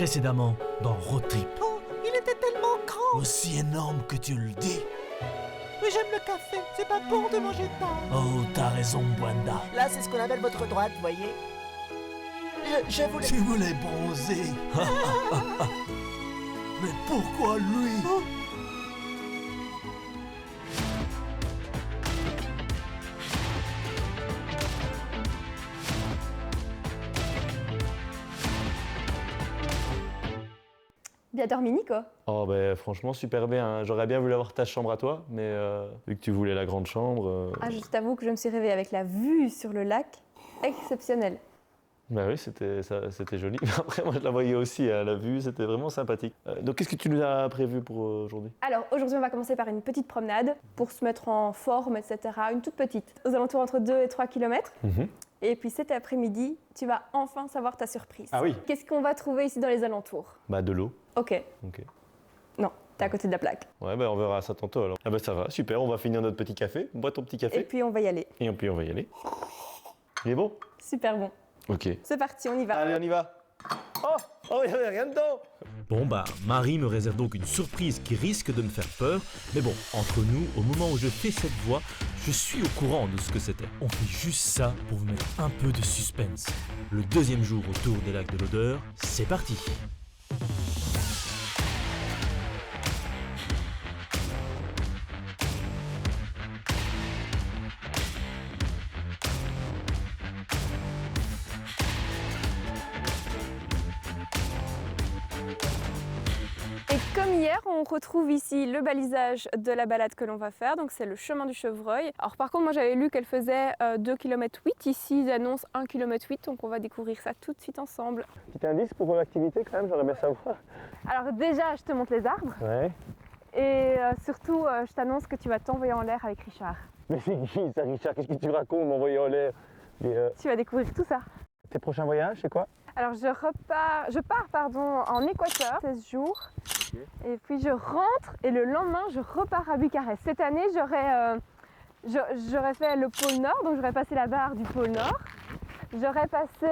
Précédemment dans Road Trip. Oh, il était tellement grand. Aussi énorme que tu le dis. Mais j'aime le café, c'est pas bon de manger tard. Oh, t'as raison, Bwanda. Là, c'est ce qu'on appelle votre droite, voyez. Je voulais... Tu voulais bronzer. Mais pourquoi lui? Oh. Bien dormi, Nico. Oh ben franchement super bien, hein. J'aurais bien voulu avoir ta chambre à toi, mais vu que tu voulais la grande chambre... Ah, je t'avoue que je me suis réveillée avec la vue sur le lac exceptionnelle. Bah oui, c'était joli. Après moi je la voyais aussi, à la vue, c'était vraiment sympathique. Donc qu'est-ce que tu nous as prévu pour aujourd'hui? Alors aujourd'hui on va commencer par une petite promenade pour se mettre en forme, etc. Une toute petite, aux alentours entre 2 et 3 km. Et puis cet après-midi, tu vas enfin savoir ta surprise. Ah oui. Qu'est-ce qu'on va trouver ici dans les alentours? Bah de l'eau. Ok. Ok. Non, t'es à côté de la plaque. Ouais bah on verra ça tantôt alors. Ah bah ça va, super, on va finir notre petit café. Bois ton petit Et café. puis on va y aller. Et puis on va y aller. Il est bon? Super bon. Ok. C'est parti, on y va. Allez on y va. Oh il n'y avait rien dedans. Bon bah, Marie me réserve donc une surprise qui risque de me faire peur. Mais bon, entre nous, au moment où je fais cette voix, je suis au courant de ce que c'était. On fait juste ça pour vous mettre un peu de suspense. Le deuxième jour autour des lacs de l'Odeur, c'est parti. Et comme hier, on retrouve ici le balisage de la balade que l'on va faire, donc c'est le chemin du chevreuil. Alors par contre, moi j'avais lu qu'elle faisait 2 km 8, ici ils annoncent 1 km 8, donc on va découvrir ça tout de suite ensemble. Petit indice pour l'activité quand même, j'aurais bien savoir. Alors déjà, je te montre les arbres, Ouais. et surtout, je t'annonce que tu vas t'envoyer en l'air avec Richard. Mais c'est qui ça Richard? Qu'est-ce que tu racontes, m'envoyer en l'air? Tu vas découvrir tout ça. Tes prochains voyages, c'est quoi? Alors je pars en Équateur, 16 jours, et puis je rentre et le lendemain je repars à Bucarest. Cette année j'aurais fait le pôle Nord, donc j'aurais passé la barre du pôle Nord, j'aurais passé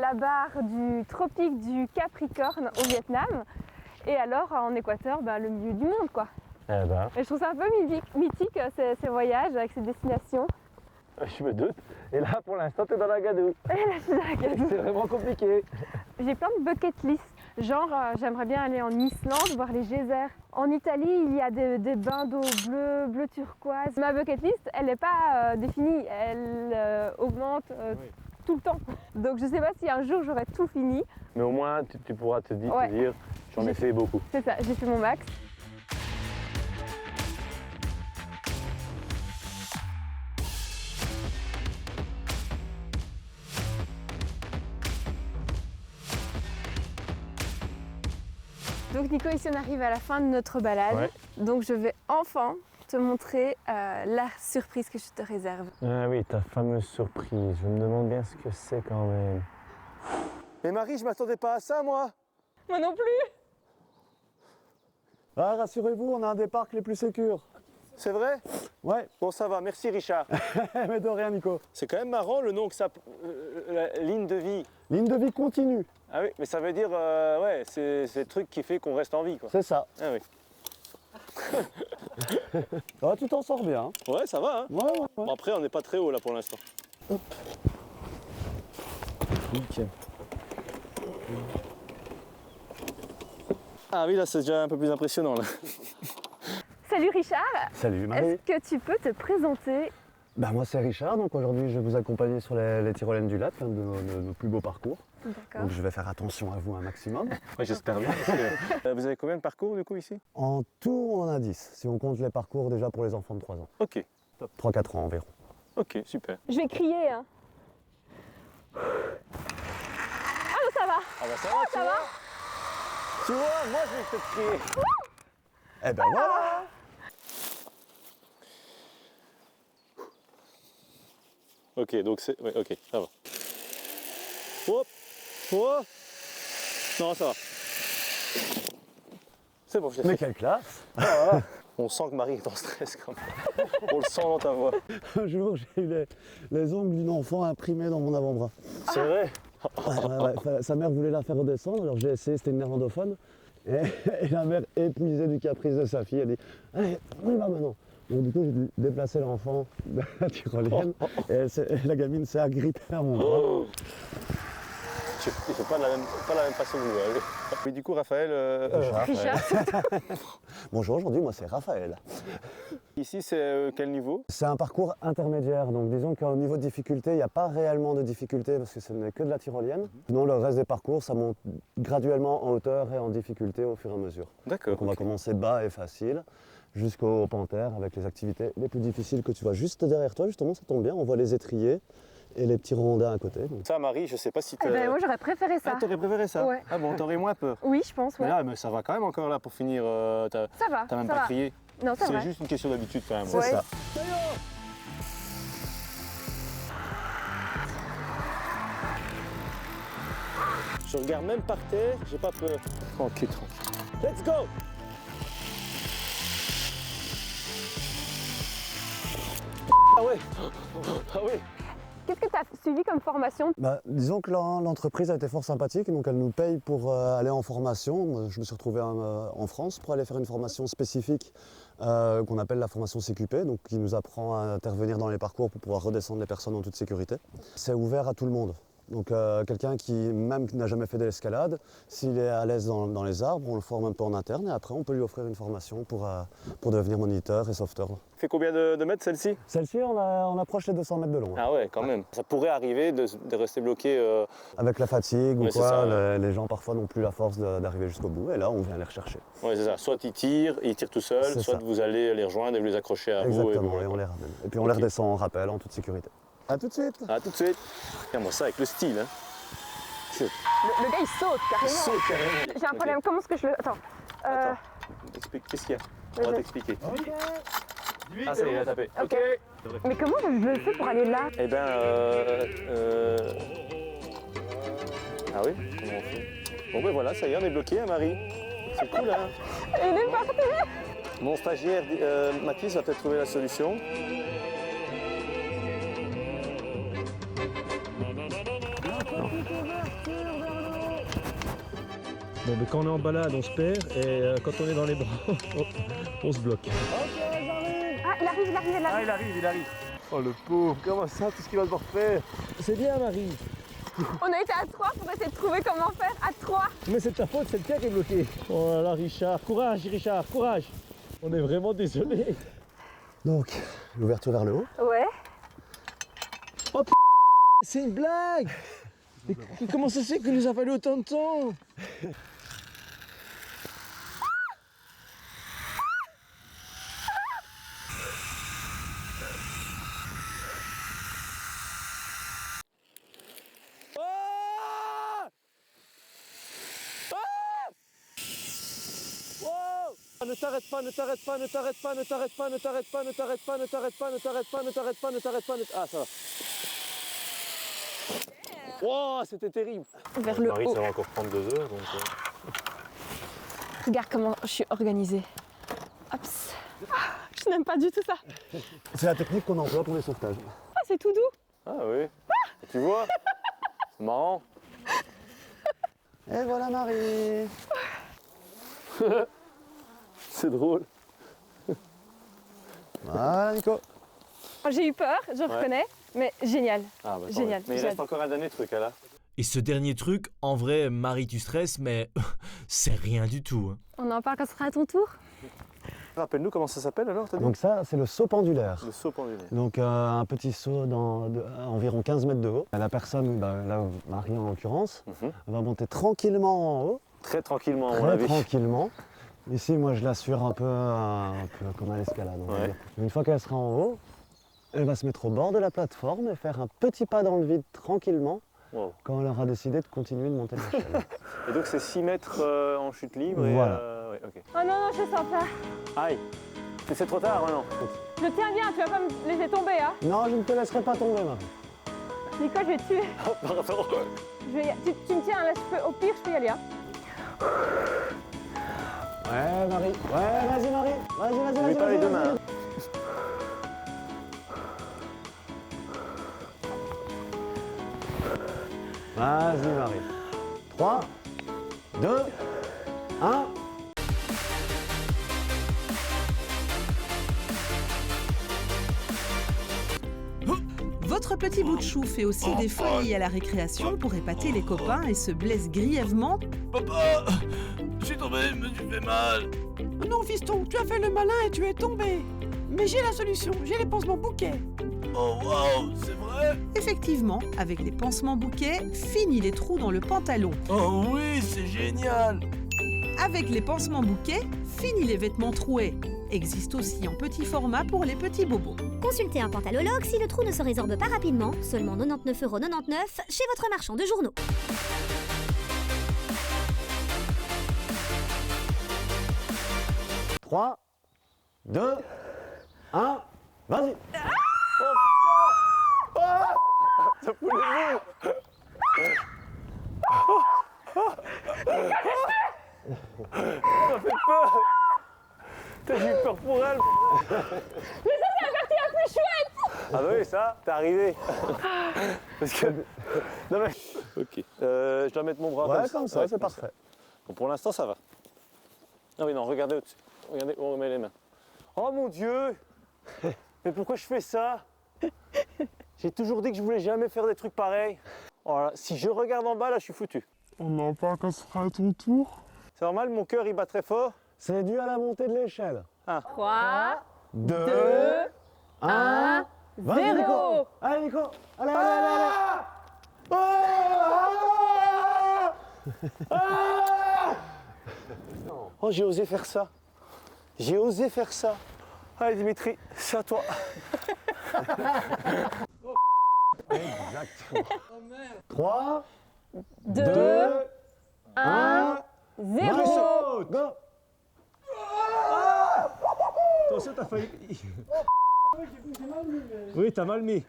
la barre du tropique du Capricorne au Vietnam, et alors en Équateur, le milieu du monde quoi. Eh ben, Et je trouve ça un peu mythique ces voyages avec ces destinations. je me doute. Et là, pour l'instant, t'es dans la gadoue. Et là je suis dans la gadoue. C'est vraiment compliqué. J'ai plein de bucket list. Genre, j'aimerais bien aller en Islande, voir les geysers. En Italie, il y a des bains d'eau bleu turquoise. Ma bucket list, elle n'est pas définie, elle augmente tout le temps. Donc je sais pas si un jour j'aurai tout fini. Mais au moins, tu pourras te dire, Ouais. j'en ai fait beaucoup. C'est ça, j'ai fait mon max. Donc Nico, ici on arrive à la fin de notre balade. Ouais. Donc je vais enfin te montrer la surprise que je te réserve. Ah oui, ta fameuse surprise. Je me demande bien ce que c'est quand même. Mais Marie, je m'attendais pas à ça, moi. Moi non plus. Ah, rassurez-vous, on a un des parcs les plus sécures. C'est vrai? Ouais, Bon, ça va, merci Richard. mais de rien, Nico. C'est quand même marrant le nom que ça... la ligne de vie. Ligne de vie continue, Ah oui, mais ça veut dire, ouais, c'est le truc qui fait qu'on reste en vie, quoi. c'est ça. Ah oui. Ah, tu t'en sors bien. Ouais, ça va, hein. Ouais, ouais, ouais. Bon, après, on n'est pas très haut, là, pour l'instant. Nickel. Ah oui, là, c'est déjà un peu plus impressionnant, là. Salut Richard. Salut Marie. Est-ce que tu peux te présenter? Bah, moi c'est Richard, donc aujourd'hui je vais vous accompagner sur les tyroliennes du lac, l'un de nos plus beaux parcours. D'accord. Donc je vais faire attention à vous un maximum. Ouais, j'espère bien. Parce que, vous avez combien de parcours, du coup, ici? En tout, on en a 10, si on compte les parcours déjà pour les enfants de 3 ans. Ok, 3-4 ans environ. ok, super. Je vais crier. Hein. Ah non, ça va. Ah bah ça va, Ça va. Tu vois, moi, je vais te crier. Eh ben voilà. Ok, donc c'est... Ouais, ok, ça va. Hop, hop. Non, ça va. C'est bon, je l'ai Mais fait. quelle classe. On sent que Marie est en stress quand même. On le sent dans ta voix. Un jour j'ai eu les ongles d'une enfant imprimés dans mon avant-bras. C'est vrai? Sa mère voulait la faire redescendre, alors j'ai essayé, c'était une néerlandophone. Et la mère, épuisée du caprice de sa fille, elle dit allez, on y va maintenant. Donc du coup, j'ai déplacé l'enfant de la tyrolienne et la gamine s'est agrippée à mon bras. Il ne fait pas de la même façon que vous. Oui, du coup, Raphaël. Richard. Bonjour, aujourd'hui, moi c'est Raphaël. Ici, c'est quel niveau? C'est un parcours intermédiaire, donc disons qu'au niveau de difficulté, il n'y a pas réellement de difficulté parce que ce n'est que de la tyrolienne. Sinon, le reste des parcours, ça monte graduellement en hauteur et en difficulté au fur et à mesure. D'accord. Donc on va commencer bas et facile jusqu'au panthère avec les activités les plus difficiles que tu vois juste derrière toi. Justement, ça tombe bien, on voit les étriers et les petits rondins à côté. Donc. Ça, Marie, je sais pas si Eh ben, moi j'aurais préféré ça. Ah, t'aurais préféré ça? Ouais. Ah bon, t'aurais moins peur. Oui, je pense, ouais. Mais là, mais ça va quand même encore là pour finir. T'as Ça va, même ça pas va. crié. Non, c'est C'est vrai. juste une question d'habitude quand même. C'est Ouais. ça. Je regarde même par terre, j'ai pas peur. Tranquille, tranquille. Let's go! Ah ouais! Ah ouais! Qu'est-ce que tu as suivi comme formation? Disons que l'entreprise a été fort sympathique, donc elle nous paye pour aller en formation. Moi, je me suis retrouvé en France pour aller faire une formation spécifique qu'on appelle la formation CQP, donc qui nous apprend à intervenir dans les parcours pour pouvoir redescendre les personnes en toute sécurité. C'est ouvert à tout le monde. Donc quelqu'un qui même n'a jamais fait de l'escalade, s'il est à l'aise dans les arbres, on le forme un peu en interne et après on peut lui offrir une formation pour devenir moniteur et sauveteur. Fait combien de mètres celle-ci? Celle-ci, on approche les 200 mètres de long. Ah ouais, quand même. Ça pourrait arriver de rester bloqué. Avec la fatigue Ouais, ou c'est quoi, ça, les gens parfois n'ont plus la force d'arriver jusqu'au bout et là on vient les rechercher. Ouais, c'est ça. Soit ils tirent tout seuls, C'est soit ça. vous allez les rejoindre et vous les accrocher à vous. Exactement, et on les ramène. Et puis on les redescend en rappel en toute sécurité. A tout de suite. Ah, tout de suite. Regarde-moi ça avec le style. Hein. Le gars il saute carrément. Saute carrément. J'ai un problème, comment est-ce que je le. Attends. Attends. Explique. Qu'est-ce qu'il y a? On va vas-y. t'expliquer. Ah, ça y est, il a tapé. Ok. Mais comment je le fais pour aller là? Eh ben, Ah oui? Comment on fait? Bon ben voilà, ça y est, on est bloqué, hein, Marie. C'est cool, hein? Il est parti. Mon stagiaire, Mathis, va peut-être trouver la solution. Bon, mais quand on est en balade, on se perd, et quand on est dans les bras, on se bloque. Ah, il arrive. il arrive. Oh le pauvre, comment ça, tout ce qu'il va devoir faire? C'est bien, Marie. On a été à 3 pour essayer de trouver comment faire. À 3. Mais c'est ta faute, c'est le tien qui est bloqué. Oh là là, Richard. Courage, Richard, courage. On est vraiment désolé. Donc, l'ouverture vers le haut. Ouais. C'est une blague. Mais comment ça se fait qu'il nous a fallu autant de temps? Ne t'arrête pas, ne t'arrête pas, ne t'arrête pas, ne t'arrête pas, ne t'arrête pas, ne t'arrête pas, ne t'arrête pas, ne t'arrête pas, ne t'arrête pas, ne t'arrête pas, Ah, ça va. Wow, c'était terrible. Vers le haut. Ça va encore prendre 2 heures, donc... Regarde comment je suis organisée. Hops. Ah, je n'aime pas du tout ça. C'est la technique qu'on emploie pour les sauvetages. Ah, c'est tout doux. Ah oui. Tu vois? C'est marrant. Et voilà Marie. C'est drôle. Voilà Nico. J'ai eu peur, je reconnais, mais génial. Ah, bah, Génial, Mais il génial. reste encore un dernier truc, là. Et ce dernier truc, en vrai, Marie, tu stresses, mais c'est rien du tout. Hein. On en parle quand ce sera à ton tour. Rappelle-nous comment ça s'appelle alors, t'as dit? Donc ça, c'est le saut pendulaire. Le saut pendulaire. Donc un petit saut environ 15 mètres de haut. La personne, là, Marie en l'occurrence, va monter tranquillement en haut, Très tranquillement, on très l'a vu. tranquillement. Ici, moi, je l'assure un peu comme à l'escalade. on va Ouais. dire. Une fois qu'elle sera en haut, elle va se mettre au bord de la plateforme et faire un petit pas dans le vide tranquillement Wow. quand elle aura décidé de continuer de monter l'échelle. Et donc c'est 6 mètres en chute libre Voilà. ouais, ok. Oh non, non, je sens pas. Aïe. C'est trop tard, non? Je tiens bien, tu vas pas me laisser tomber, hein. Non, je ne te laisserai pas tomber, Marie. Nico, je vais te tuer. Pardon. Tu me tiens, là, au pire, je peux y aller, hein. Ouais, Marie. Ouais, vas-y, Marie. Vas-y. N'oublie pas les deux mains. hein. Vas-y, Marie. 3, 2, 1. Votre petit bout de chou fait aussi des folies à la récréation pour épater les copains et se blesse grièvement. Papa, je suis tombé, je me suis fait mal. Non, fiston, tu as fait le malin et tu es tombé. Mais j'ai la solution, j'ai les pansements bouquets. Oh waouh, c'est vrai? Effectivement, avec les pansements bouquets, fini les trous dans le pantalon. Oh oui, c'est génial. Avec les pansements bouquets, fini les vêtements troués. Existe aussi en petit format pour les petits bobos. Consultez un pantalologue si le trou ne se résorbe pas rapidement, seulement 99,99 € chez votre marchand de journaux. « 3, 2, 1, vas-y. Ça fout les boules. Ça fait peur. Putain, j'ai eu peur pour elle. Mais ça, c'est la partie la plus chouette! Ah bah oui, ça, t'es arrivé. Parce que... Non mais... Ok. Je dois mettre mon bras Ouais, comme ça, Ouais, c'est parfait. Bon, pour l'instant, ça va. Ah oui, non, regardez au-dessus. Regardez où on remet les mains. Oh mon Dieu. Mais pourquoi je fais ça? J'ai toujours dit que je voulais jamais faire des trucs pareils. Oh là, si je regarde en bas, là, je suis foutu. On n'a pas quand ce sera à ton tour. C'est normal, mon cœur, il bat très fort. C'est dû à la montée de l'échelle. 3, 2, 1, vas-y, 0. Nico. Allez, Nico. Allez, allez, allez, Oh, j'ai osé faire ça. J'ai osé faire ça. Allez, Dimitri, c'est à toi. Exactement. 3, 2, 1, 0. Go. Attention, t'as failli. Oui, t'as mal mis.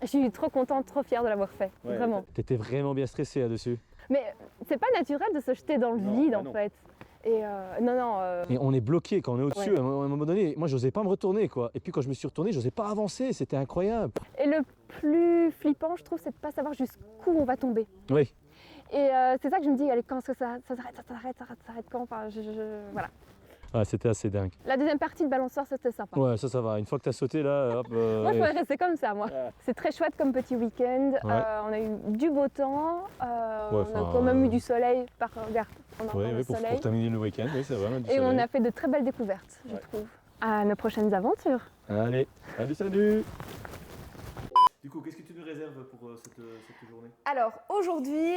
Je suis trop contente, trop fière de l'avoir fait, Ouais, vraiment. T'étais vraiment bien stressé là-dessus. Mais c'est pas naturel de se jeter dans le Non, vide bah en non. fait. Et non. Et on est bloqué quand on est au-dessus. Ouais. À un moment donné, moi, j'osais pas me retourner, quoi. Et puis quand je me suis retourné, j'osais pas avancer. C'était incroyable. Et le plus flippant, je trouve, c'est de pas savoir jusqu'où on va tomber. Oui. Et c'est ça que je me dis, allez, quand est-ce que ça s'arrête quand, enfin, voilà. Ah, c'était assez dingue. La deuxième partie de balançoire, c'était sympa. Ouais, ça va. Une fois que t'as sauté là, hop. Moi, je pourrais rester comme ça, moi. Ouais. C'est très chouette comme petit week-end. Ouais. On a eu du beau temps. On a enfin, quand même eu du soleil. Regarde, on a encore Oui, le pour soleil. terminer le week-end, oui, c'est vrai. Et on a fait de très belles découvertes, je trouve. À nos prochaines aventures. Allez, salut. Du coup, qu'est-ce que tu nous réserves pour cette journée? Alors, aujourd'hui,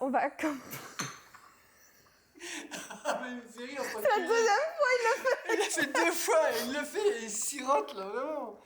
on va... C'est la deuxième fois, il l'a fait 2 fois, il le fait et il sirote là, vraiment.